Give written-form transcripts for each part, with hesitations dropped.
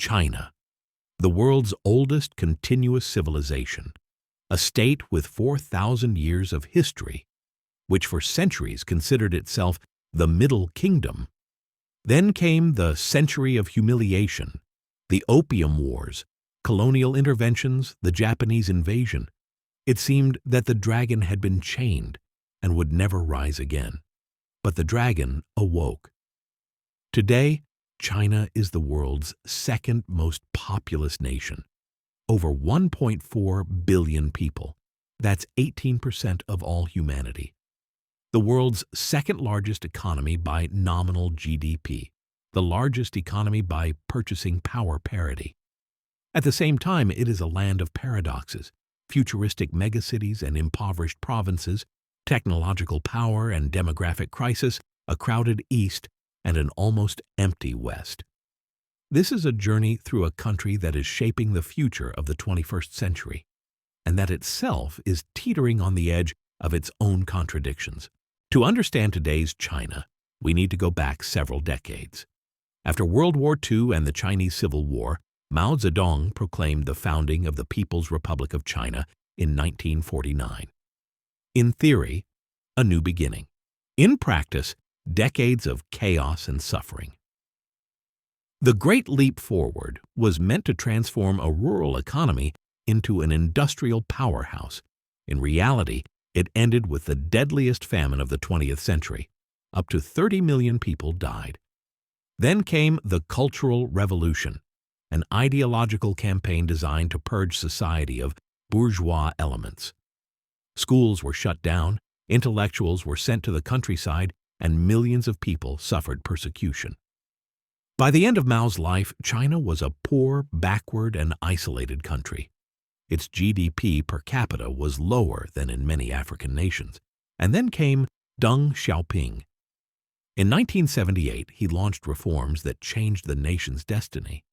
China, the world's oldest continuous civilization, a state with 4,000 years of history, which for centuries considered itself the Middle Kingdom. Then came the century of humiliation, the Opium Wars, colonial interventions, the Japanese invasion. It seemed that the dragon had been chained and would never rise again. But the dragon awoke. Today, China is the world's second most populous nation. Over 1.4 billion people. That's 18% of all humanity. The world's second largest economy by nominal GDP, the largest economy by purchasing power parity. At the same time, it is a land of paradoxes, futuristic megacities and impoverished provinces, technological power and demographic crisis, a crowded East, and an almost empty West. This is a journey through a country that is shaping the future of the 21st century, and that itself is teetering on the edge of its own contradictions. To understand today's China, we need to go back several decades. After World War II and the Chinese Civil War, Mao Zedong proclaimed the founding of the People's Republic of China in 1949. In theory, a new beginning. In practice, decades of chaos and suffering. The Great Leap Forward was meant to transform a rural economy into an industrial powerhouse. In reality, it ended with the deadliest famine of the 20th century. Up to 30 million people died. Then came the Cultural Revolution, an ideological campaign designed to purge society of bourgeois elements. Schools were shut down, intellectuals were sent to the countryside, and millions of people suffered persecution. By the end of Mao's life, China was a poor, backward, and isolated country. Its GDP per capita was lower than in many African nations. And then came Deng Xiaoping. In 1978, he launched reforms that changed the nation's destiny.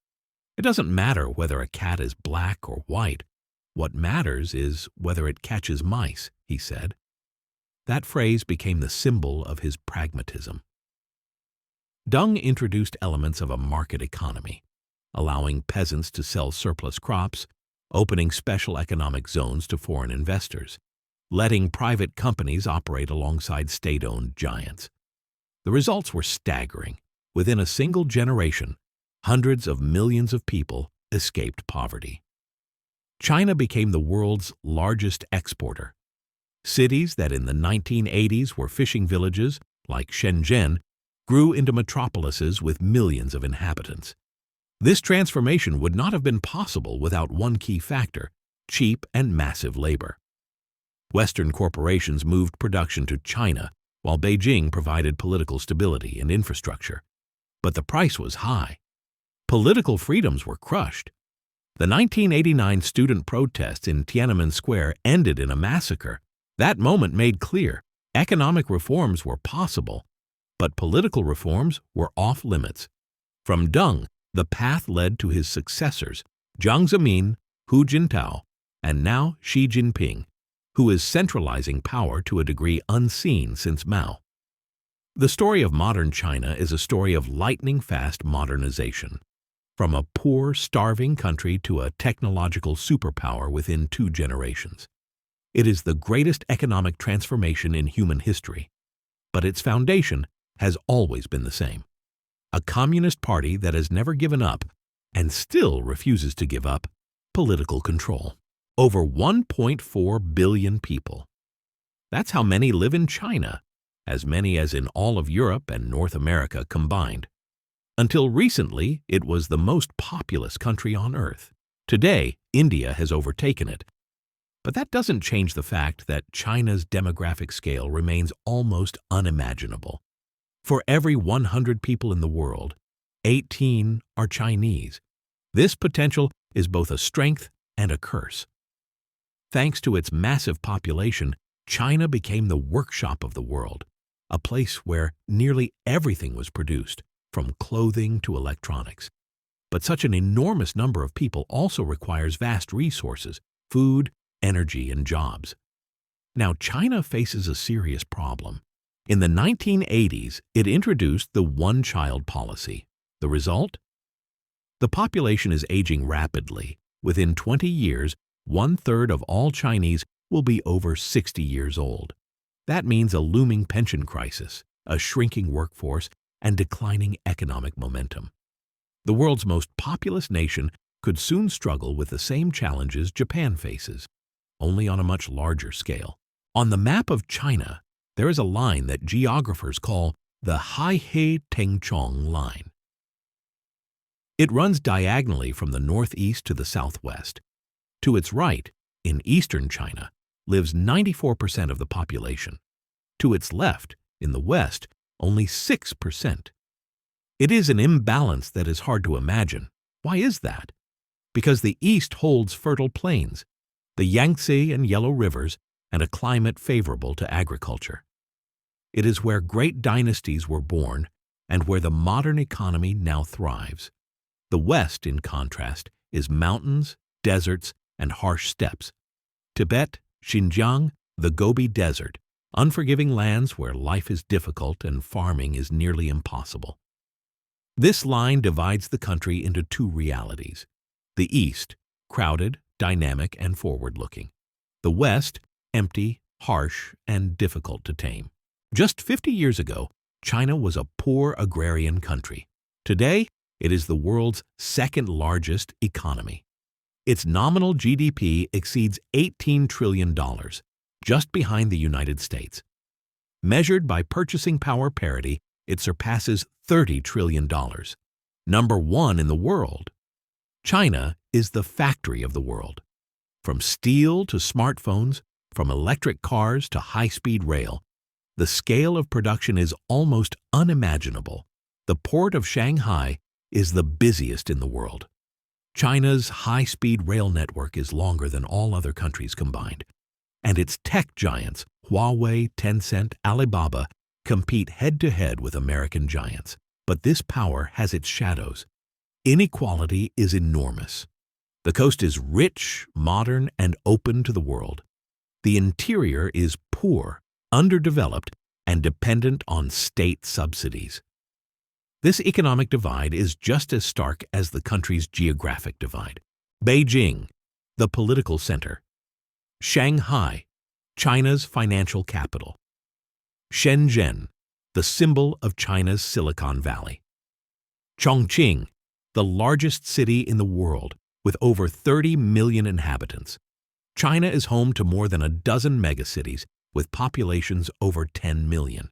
It doesn't matter whether a cat is black or white. What matters is whether it catches mice, he said. That phrase became the symbol of his pragmatism. Deng introduced elements of a market economy, allowing peasants to sell surplus crops, opening special economic zones to foreign investors, letting private companies operate alongside state-owned giants. The results were staggering. Within a single generation, hundreds of millions of people escaped poverty. China became the world's largest exporter. Cities that in the 1980s were fishing villages, like Shenzhen, grew into metropolises with millions of inhabitants. This transformation would not have been possible without one key factor: cheap and massive labor. Western corporations moved production to China, while Beijing provided political stability and infrastructure. But the price was high. Political freedoms were crushed. The 1989 student protests in Tiananmen Square ended in a massacre. That moment made clear economic reforms were possible, but political reforms were off limits. From Deng, the path led to his successors, Jiang Zemin, Hu Jintao, and now Xi Jinping, who is centralizing power to a degree unseen since Mao. The story of modern China is a story of lightning-fast modernization, from a poor, starving country to a technological superpower within 2 generations. It is the greatest economic transformation in human history, but its foundation has always been the same: a communist party that has never given up and still refuses to give up political control. Over 1.4 billion people. That's how many live in China, as many as in all of Europe and North America combined. Until recently, it was the most populous country on Earth. Today, India has overtaken it. But that doesn't change the fact that China's demographic scale remains almost unimaginable. For every 100 people in the world, 18 are Chinese. This potential is both a strength and a curse. Thanks to its massive population, China became the workshop of the world, a place where nearly everything was produced, from clothing to electronics. But such an enormous number of people also requires vast resources: food, energy, and jobs. Now, China faces a serious problem. In the 1980s, it introduced the one-child policy. The result? The population is aging rapidly. Within 20 years, one-third of all Chinese will be over 60 years old. That means a looming pension crisis, a shrinking workforce, and declining economic momentum. The world's most populous nation could soon struggle with the same challenges Japan faces, only on a much larger scale. On the map of China, there is a line that geographers call the Hai-He-Teng-Chong line. It runs diagonally from the northeast to the southwest. To its right, in eastern China, lives 94% of the population. To its left, in the west, only 6%. It is an imbalance that is hard to imagine. Why is that? Because the east holds fertile plains, the Yangtze and Yellow rivers, and a climate favorable to agriculture. It is where great dynasties were born and where the modern economy now thrives. The west, in contrast, is mountains, deserts, and harsh steppes. Tibet, Xinjiang, the Gobi Desert, unforgiving lands where life is difficult and farming is nearly impossible. This line divides the country into two realities. The east, crowded, dynamic, and forward-looking. The west, empty, harsh, and difficult to tame. Just 50 years ago, China was a poor agrarian country. Today, it is the world's second-largest economy. Its nominal GDP exceeds $18 trillion, just behind the United States. Measured by purchasing power parity, it surpasses $30 trillion. Number one in the world. China is the factory of the world. From steel to smartphones, from electric cars to high-speed rail, the scale of production is almost unimaginable. The port of Shanghai is the busiest in the world. China's high-speed rail network is longer than all other countries combined, and its tech giants, Huawei, Tencent, Alibaba, compete head-to-head with American giants. But this power has its shadows. Inequality is enormous. The coast is rich, modern, and open to the world. The interior is poor, underdeveloped, and dependent on state subsidies. This economic divide is just as stark as the country's geographic divide. Beijing, the political center. Shanghai, China's financial capital. Shenzhen, the symbol of China's Silicon Valley. Chongqing, the largest city in the world, with over 30 million inhabitants. China is home to more than a dozen megacities with populations over 10 million.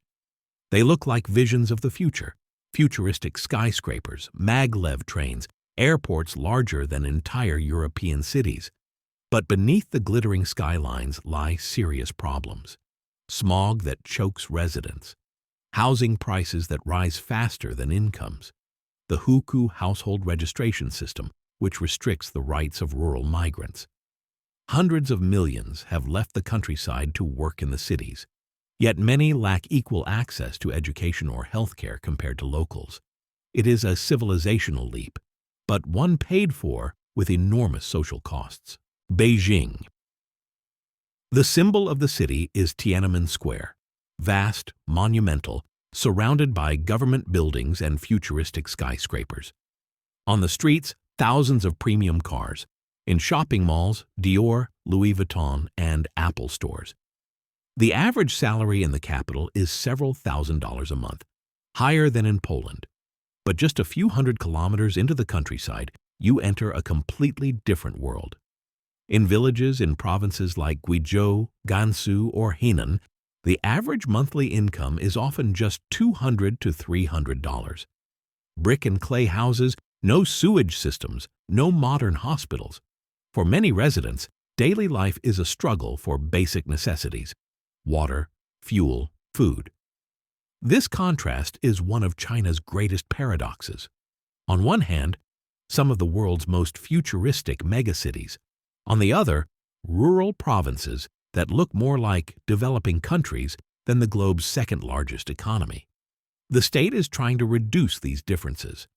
They look like visions of the future. Futuristic skyscrapers, maglev trains, airports larger than entire European cities. But beneath the glittering skylines lie serious problems. Smog that chokes residents, housing prices that rise faster than incomes, the hukou household registration system, which restricts the rights of rural migrants. Hundreds of millions have left the countryside to work in the cities. Yet many lack equal access to education or healthcare compared to locals. It is a civilizational leap, but one paid for with enormous social costs. Beijing. The symbol of the city is Tiananmen Square, vast, monumental, surrounded by government buildings and futuristic skyscrapers. On the streets, thousands of premium cars. In shopping malls, Dior, Louis Vuitton, and Apple stores. The average salary in the capital is several $1,000s a month, higher than in Poland. But just a few hundred kilometers into the countryside, you enter a completely different world. In villages in provinces like Guizhou, Gansu, or Henan, the average monthly income is often just $200 to $300. Brick and clay houses, no sewage systems, no modern hospitals. For many residents, daily life is a struggle for basic necessities: water, fuel, food. This contrast is one of China's greatest paradoxes. On one hand, some of the world's most futuristic megacities. On the other, rural provinces that look more like developing countries than the globe's second-largest economy. The state is trying to reduce these differences.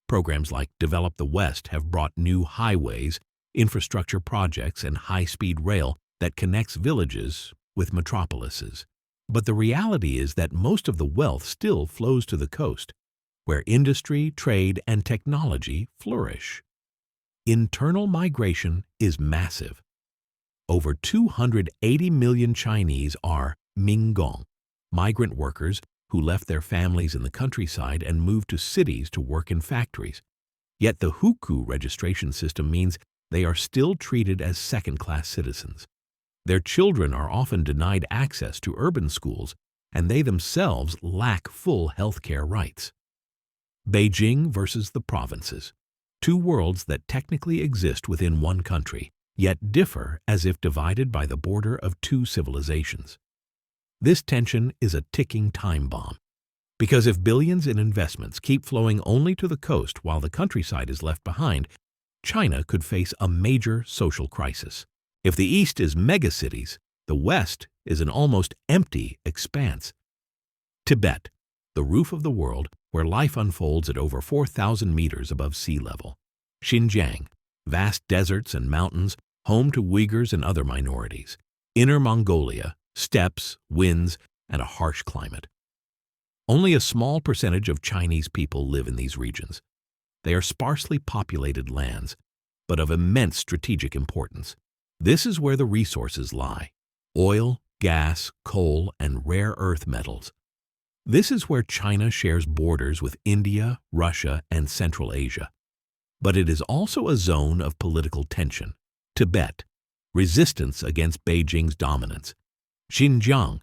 Programs like Develop the West have brought new highways, infrastructure projects, and high-speed rail that connects villages with metropolises. But the reality is that most of the wealth still flows to the coast. where industry, trade, and technology flourish. Internal migration is massive. Over 280 million Chinese are Minggong, migrant workers who left their families in the countryside and moved to cities to work in factories. Yet the hukou registration system means they are still treated as second-class citizens. Their children are often denied access to urban schools, and they themselves lack full healthcare rights. Beijing versus the provinces. Two worlds that technically exist within one country, yet differ as if divided by the border of two civilizations. This tension is a ticking time bomb, because if billions in investments keep flowing only to the coast while the countryside is left behind, China could face a major social crisis. If the East is megacities, the West is an almost empty expanse. Tibet, the roof of the world where life unfolds at over 4,000 meters above sea level. Xinjiang, vast deserts and mountains, home to Uyghurs and other minorities. Inner Mongolia, steppes, winds, and a harsh climate. Only a small percentage of Chinese people live in these regions. They are sparsely populated lands, but of immense strategic importance. This is where the resources lie: oil, gas, coal, and rare earth metals. This is where China shares borders with India, Russia, and Central Asia. But it is also a zone of political tension. Tibet, resistance against Beijing's dominance. Xinjiang,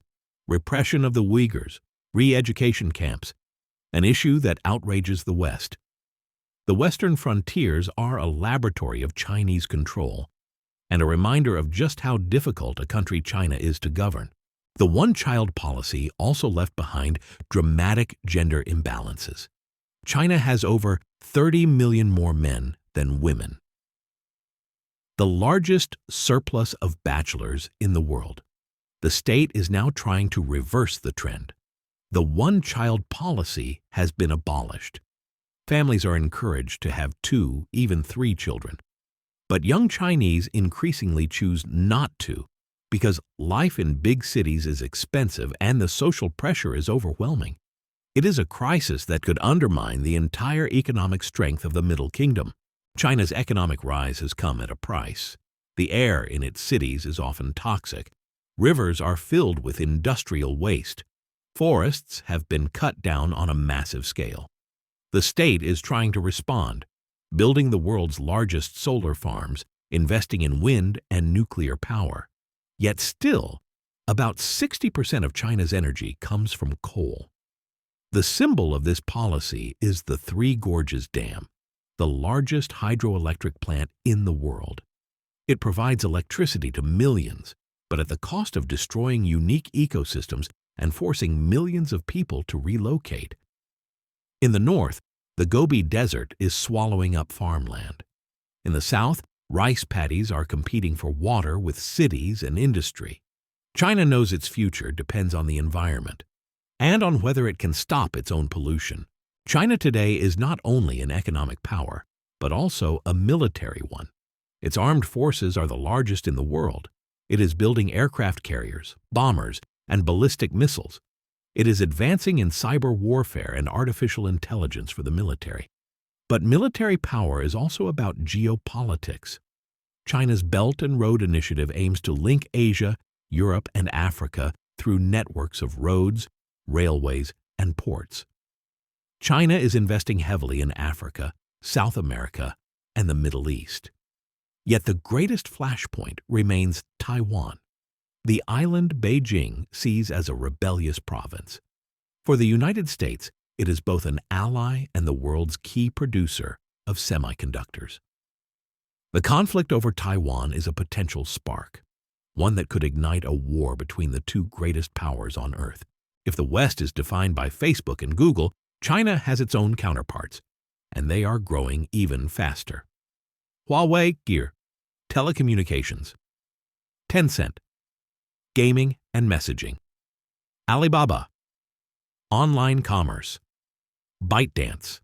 repression of the Uyghurs, re-education camps, an issue that outrages the West. The western frontiers are a laboratory of Chinese control, and a reminder of just how difficult a country China is to govern. The one-child policy also left behind dramatic gender imbalances. China has over 30 million more men than women. The largest surplus of bachelors in the world. The state is now trying to reverse the trend. The one-child policy has been abolished. Families are encouraged to have 2, even 3 children. But young Chinese increasingly choose not to, because life in big cities is expensive and the social pressure is overwhelming. It is a crisis that could undermine the entire economic strength of the Middle Kingdom. China's economic rise has come at a price. The air in its cities is often toxic. Rivers are filled with industrial waste. Forests have been cut down on a massive scale. The state is trying to respond, building the world's largest solar farms, investing in wind and nuclear power. Yet still, about 60% of China's energy comes from coal. The symbol of this policy is the Three Gorges Dam, the largest hydroelectric plant in the world. It provides electricity to millions, but at the cost of destroying unique ecosystems and forcing millions of people to relocate. In the north, the Gobi Desert is swallowing up farmland. In the south, rice paddies are competing for water with cities and industry. China knows its future depends on the environment and on whether it can stop its own pollution. China today is not only an economic power, but also a military one. Its armed forces are the largest in the world. It is building aircraft carriers, bombers, and ballistic missiles. It is advancing in cyber warfare and artificial intelligence for the military. But military power is also about geopolitics. China's Belt and Road Initiative aims to link Asia, Europe, and Africa through networks of roads, railways, and ports. China is investing heavily in Africa, South America, and the Middle East. Yet the greatest flashpoint remains Taiwan, the island Beijing sees as a rebellious province. For the United States, it is both an ally and the world's key producer of semiconductors. The conflict over Taiwan is a potential spark, one that could ignite a war between the two greatest powers on Earth. If the West is defined by Facebook and Google, China has its own counterparts, and they are growing even faster. Huawei Gear, telecommunications. Tencent, gaming and messaging. Alibaba, online commerce. ByteDance,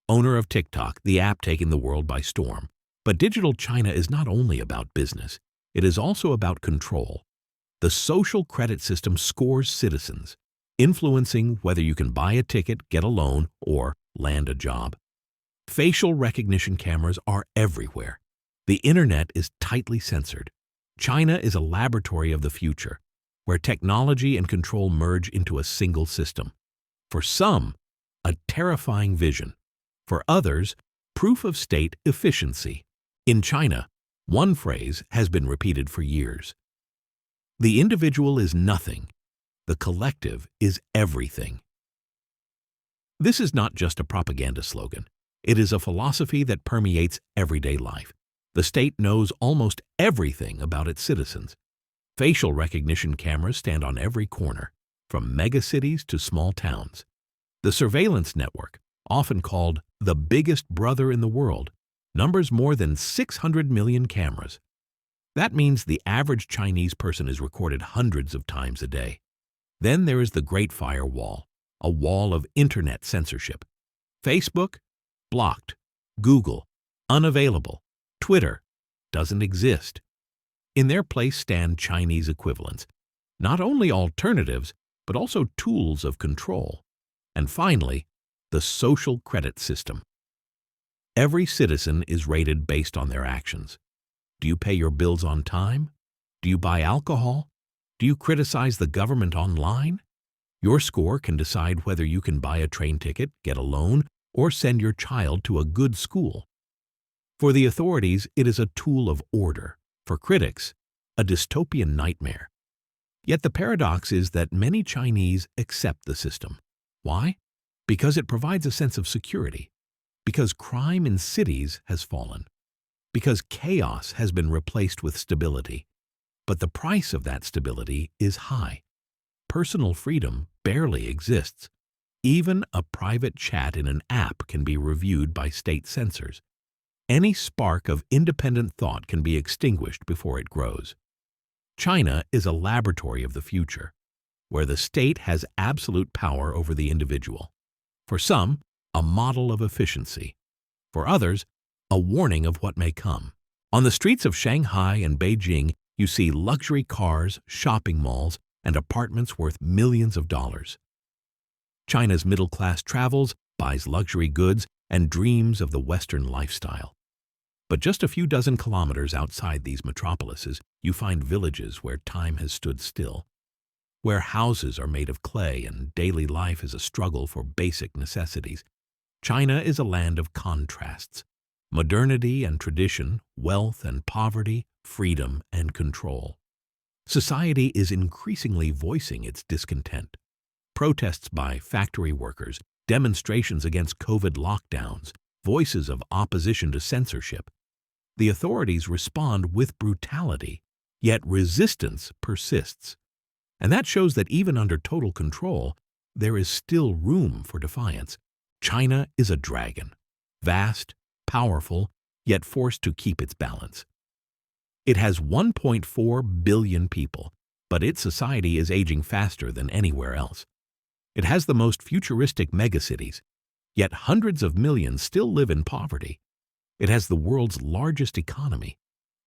owner of TikTok, the app taking the world by storm. But digital China is not only about business, it is also about control. The social credit system scores citizens. influencing whether you can buy a ticket, get a loan, or land a job. Facial recognition cameras are everywhere. The internet is tightly censored. China is a laboratory of the future, where technology and control merge into a single system. For some, a terrifying vision. For others, proof of state efficiency. In China, one phrase has been repeated for years. The individual is nothing. The collective is everything. This is not just a propaganda slogan. It is a philosophy that permeates everyday life. The state knows almost everything about its citizens. Facial recognition cameras stand on every corner, from megacities to small towns. The surveillance network, often called the biggest brother in the world, numbers more than 600 million cameras. That means the average Chinese person is recorded hundreds of times a day. Then there is the Great Firewall, a wall of internet censorship. Facebook? Blocked. Google? Unavailable. Twitter? Doesn't exist. In their place stand Chinese equivalents, not only alternatives, but also tools of control. And finally, the social credit system. Every citizen is rated based on their actions. Do you pay your bills on time? Do you buy alcohol? Do you criticize the government online? Your score can decide whether you can buy a train ticket, get a loan, or send your child to a good school. For the authorities, it is a tool of order. For critics, a dystopian nightmare. Yet the paradox is that many Chinese accept the system. Why? Because it provides a sense of security. Because crime in cities has fallen. Because chaos has been replaced with stability. But the price of that stability is high. Personal freedom barely exists. Even a private chat in an app can be reviewed by state censors. Any spark of independent thought can be extinguished before it grows. China is a laboratory of the future, where the state has absolute power over the individual. For some, a model of efficiency. For others, a warning of what may come. On the streets of Shanghai and Beijing, you see luxury cars, shopping malls, and apartments worth millions of dollars. China's middle class travels, buys luxury goods, and dreams of the Western lifestyle. But just a few dozen kilometers outside these metropolises, you find villages where time has stood still, where houses are made of clay and daily life is a struggle for basic necessities. China is a land of contrasts, modernity and tradition, wealth and poverty, freedom and control. Society is increasingly voicing its discontent. Protests by factory workers, demonstrations against COVID lockdowns, voices of opposition to censorship. The authorities respond with brutality, yet resistance persists. And that shows that even under total control, there is still room for defiance. China is a dragon, vast, powerful, yet forced to keep its balance. It has 1.4 billion people, but its society is aging faster than anywhere else. It has the most futuristic megacities, yet hundreds of millions still live in poverty. It has the world's largest economy,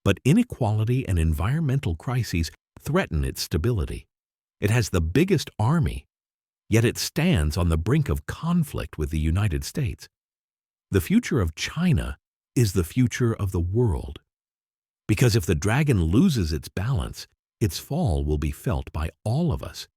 but inequality and environmental crises threaten its stability. It has the biggest army, yet it stands on the brink of conflict with the United States. The future of China is the future of the world. Because if the dragon loses its balance, its fall will be felt by all of us.